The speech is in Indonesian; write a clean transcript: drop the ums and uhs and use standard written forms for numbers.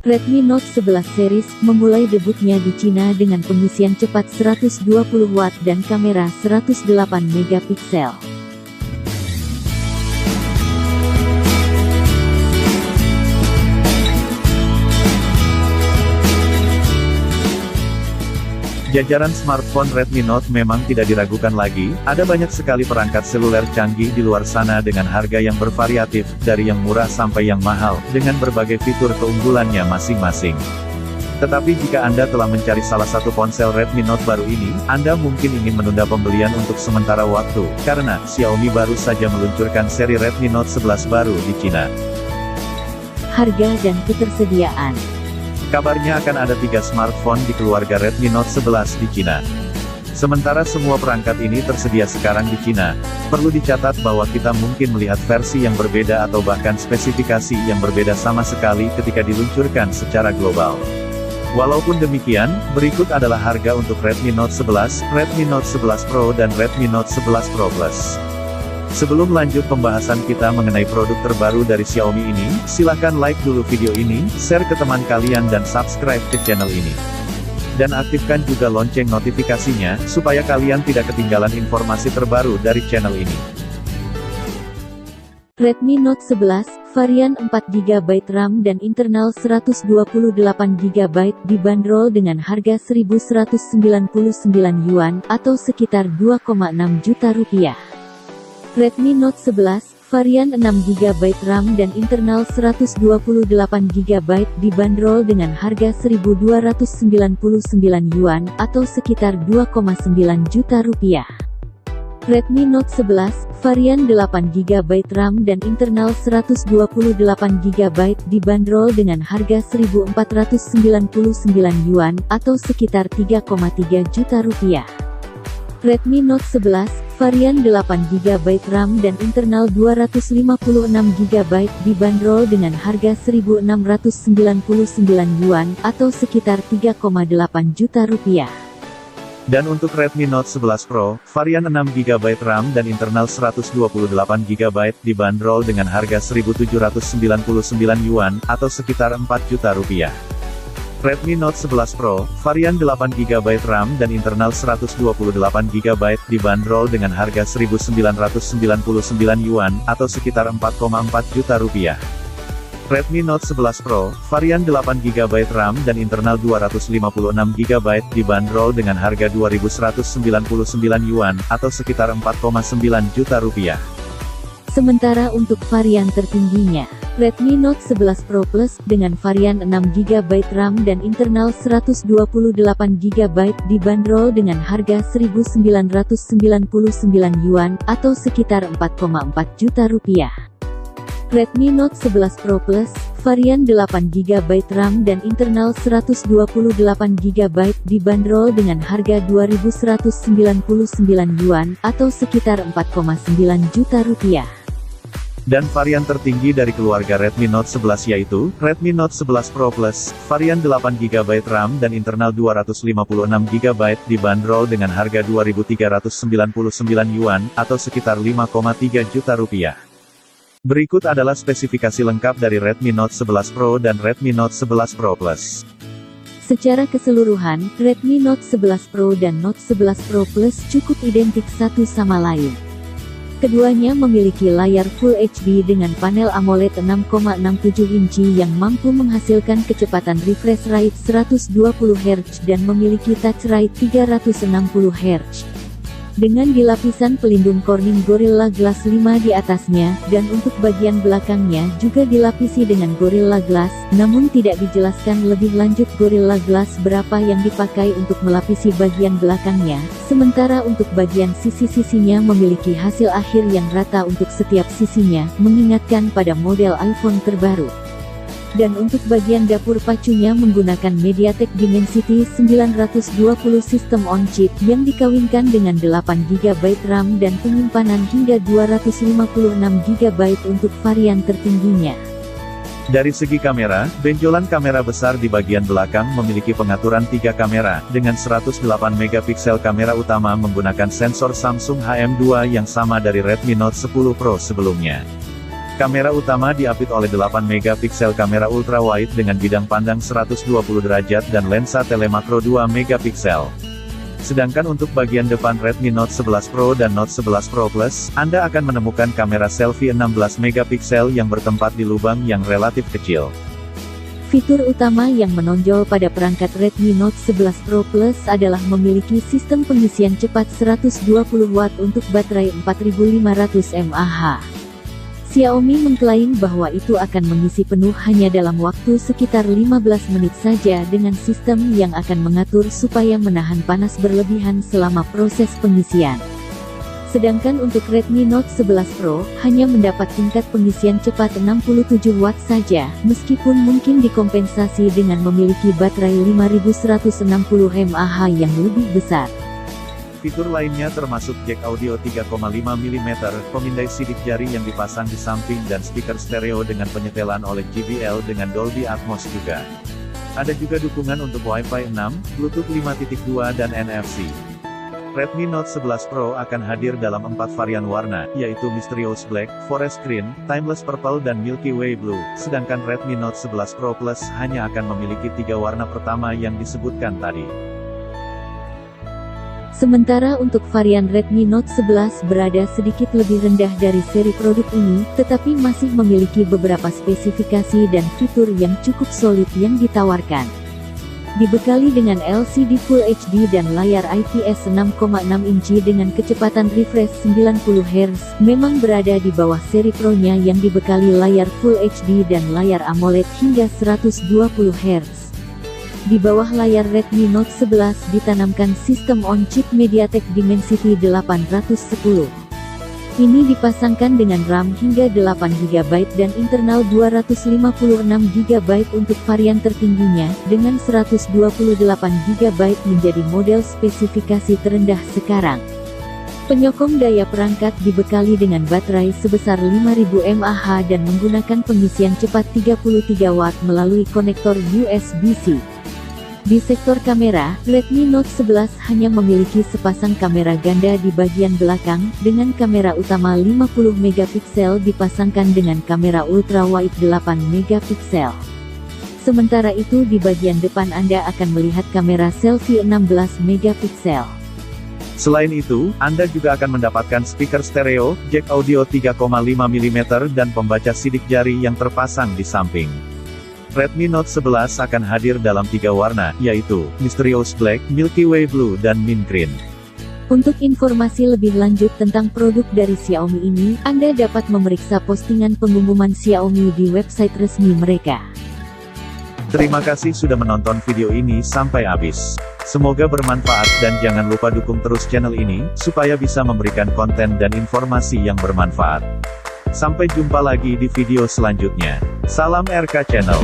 Redmi Note 11 series memulai debutnya di Cina dengan pengisian cepat 120 Watt dan kamera 108 megapiksel. Jajaran smartphone Redmi Note memang tidak diragukan lagi, ada banyak sekali perangkat seluler canggih di luar sana dengan harga yang bervariatif, dari yang murah sampai yang mahal, dengan berbagai fitur keunggulannya masing-masing. Tetapi jika Anda telah mencari salah satu ponsel Redmi Note baru ini, Anda mungkin ingin menunda pembelian untuk sementara waktu, karena Xiaomi baru saja meluncurkan seri Redmi Note 11 baru di Cina. Harga dan ketersediaan. Kabarnya akan ada 3 smartphone di keluarga Redmi Note 11 di Cina. Sementara semua perangkat ini tersedia sekarang di Cina, perlu dicatat bahwa kita mungkin melihat versi yang berbeda atau bahkan spesifikasi yang berbeda sama sekali ketika diluncurkan secara global. Walaupun demikian, berikut adalah harga untuk Redmi Note 11, Redmi Note 11 Pro dan Redmi Note 11 Pro Plus. Sebelum lanjut pembahasan kita mengenai produk terbaru dari Xiaomi ini, silakan like dulu video ini, share ke teman kalian dan subscribe ke channel ini. Dan aktifkan juga lonceng notifikasinya, supaya kalian tidak ketinggalan informasi terbaru dari channel ini. Redmi Note 11, varian 4GB RAM dan internal 128GB dibanderol dengan harga 1.199 Yuan, atau sekitar 2,6 juta rupiah. Redmi Note 11, varian 6GB RAM dan internal 128GB dibanderol dengan harga 1.299 Yuan, atau sekitar 2,9 juta rupiah. Redmi Note 11, varian 8GB RAM dan internal 128GB dibanderol dengan harga 1.499 Yuan, atau sekitar 3,3 juta rupiah. Redmi Note 11, varian 8GB RAM dan internal 256GB dibanderol dengan harga 1.699 Yuan, atau sekitar 3,8 juta rupiah. Dan untuk Redmi Note 11 Pro, varian 6GB RAM dan internal 128GB dibanderol dengan harga 1.799 Yuan, atau sekitar 4 juta rupiah. Redmi Note 11 Pro, varian 8GB RAM dan internal 128GB dibanderol dengan harga 1.999 Yuan, atau sekitar 4,4 juta rupiah. Redmi Note 11 Pro, varian 8GB RAM dan internal 256GB dibanderol dengan harga 2.199 Yuan, atau sekitar 4,9 juta rupiah. Sementara untuk varian tertingginya, Redmi Note 11 Pro Plus dengan varian 6GB RAM dan internal 128GB dibanderol dengan harga 1.999 Yuan, atau sekitar 4,4 juta rupiah. Redmi Note 11 Pro Plus, varian 8GB RAM dan internal 128GB dibanderol dengan harga 2.199 Yuan, atau sekitar 4,9 juta rupiah. Dan varian tertinggi dari keluarga Redmi Note 11 yaitu, Redmi Note 11 Pro Plus, varian 8GB RAM dan internal 256GB dibanderol dengan harga 2.399 Yuan, atau sekitar 5,3 juta rupiah. Berikut adalah spesifikasi lengkap dari Redmi Note 11 Pro dan Redmi Note 11 Pro Plus. Secara keseluruhan, Redmi Note 11 Pro dan Note 11 Pro Plus cukup identik satu sama lain. Keduanya memiliki layar Full HD dengan panel AMOLED 6,67 inci yang mampu menghasilkan kecepatan refresh rate 120 Hz dan memiliki touch rate 360 Hz. Dengan dilapisan pelindung Corning Gorilla Glass 5 di atasnya, dan untuk bagian belakangnya juga dilapisi dengan Gorilla Glass, namun tidak dijelaskan lebih lanjut Gorilla Glass berapa yang dipakai untuk melapisi bagian belakangnya, sementara untuk bagian sisi-sisinya memiliki hasil akhir yang rata untuk setiap sisinya, mengingatkan pada model iPhone terbaru. Dan untuk bagian dapur pacunya menggunakan MediaTek Dimensity 920 System on Chip yang dikawinkan dengan 8GB RAM dan penyimpanan hingga 256GB untuk varian tertingginya. Dari segi kamera, benjolan kamera besar di bagian belakang memiliki pengaturan 3 kamera, dengan 108 megapiksel kamera utama menggunakan sensor Samsung HM2 yang sama dari Redmi Note 10 Pro sebelumnya. Kamera utama diapit oleh 8 megapiksel kamera ultrawide dengan bidang pandang 120 derajat dan lensa telemakro 2 megapiksel. Sedangkan untuk bagian depan Redmi Note 11 Pro dan Note 11 Pro Plus, Anda akan menemukan kamera selfie 16 megapiksel yang bertempat di lubang yang relatif kecil. Fitur utama yang menonjol pada perangkat Redmi Note 11 Pro Plus adalah memiliki sistem pengisian cepat 120 Watt untuk baterai 4500 mAh. Xiaomi mengklaim bahwa itu akan mengisi penuh hanya dalam waktu sekitar 15 menit saja dengan sistem yang akan mengatur supaya menahan panas berlebihan selama proses pengisian. Sedangkan untuk Redmi Note 11 Pro, hanya mendapat tingkat pengisian cepat 67 Watt saja, meskipun mungkin dikompensasi dengan memiliki baterai 5160 mAh yang lebih besar. Fitur lainnya termasuk jack audio 3,5 mm, pemindai sidik jari yang dipasang di samping dan speaker stereo dengan penyetelan oleh JBL dengan Dolby Atmos juga. Ada juga dukungan untuk Wi-Fi 6, Bluetooth 5.2 dan NFC. Redmi Note 11 Pro akan hadir dalam 4 varian warna, yaitu Mysterious Black, Forest Green, Timeless Purple dan Milky Way Blue, sedangkan Redmi Note 11 Pro Plus hanya akan memiliki 3 warna pertama yang disebutkan tadi. Sementara untuk varian Redmi Note 11 berada sedikit lebih rendah dari seri produk ini, tetapi masih memiliki beberapa spesifikasi dan fitur yang cukup solid yang ditawarkan. Dibekali dengan LCD Full HD dan layar IPS 6,6 inci dengan kecepatan refresh 90 Hz, memang berada di bawah seri Pro-nya yang dibekali layar Full HD dan layar AMOLED hingga 120 Hz. Di bawah layar Redmi Note 11 ditanamkan sistem on-chip MediaTek Dimensity 810. Ini dipasangkan dengan RAM hingga 8GB dan internal 256GB untuk varian tertingginya, dengan 128GB menjadi model spesifikasi terendah sekarang. Penyokong daya perangkat dibekali dengan baterai sebesar 5000 mAh dan menggunakan pengisian cepat 33 Watt melalui konektor USB-C. Di sektor kamera, Redmi Note 11 hanya memiliki sepasang kamera ganda di bagian belakang, dengan kamera utama 50 megapiksel dipasangkan dengan kamera ultrawide 8 megapiksel. Sementara itu di bagian depan Anda akan melihat kamera selfie 16 megapiksel. Selain itu, Anda juga akan mendapatkan speaker stereo, jack audio 3,5 mm dan pembaca sidik jari yang terpasang di samping. Redmi Note 11 akan hadir dalam 3 warna, yaitu Mysterious Black, Milky Way Blue dan Mint Green. Untuk informasi lebih lanjut tentang produk dari Xiaomi ini, Anda dapat memeriksa postingan pengumuman Xiaomi di website resmi mereka. Terima kasih sudah menonton video ini sampai habis. Semoga bermanfaat dan jangan lupa dukung terus channel ini, supaya bisa memberikan konten dan informasi yang bermanfaat. Sampai jumpa lagi di video selanjutnya. Salam RK Channel.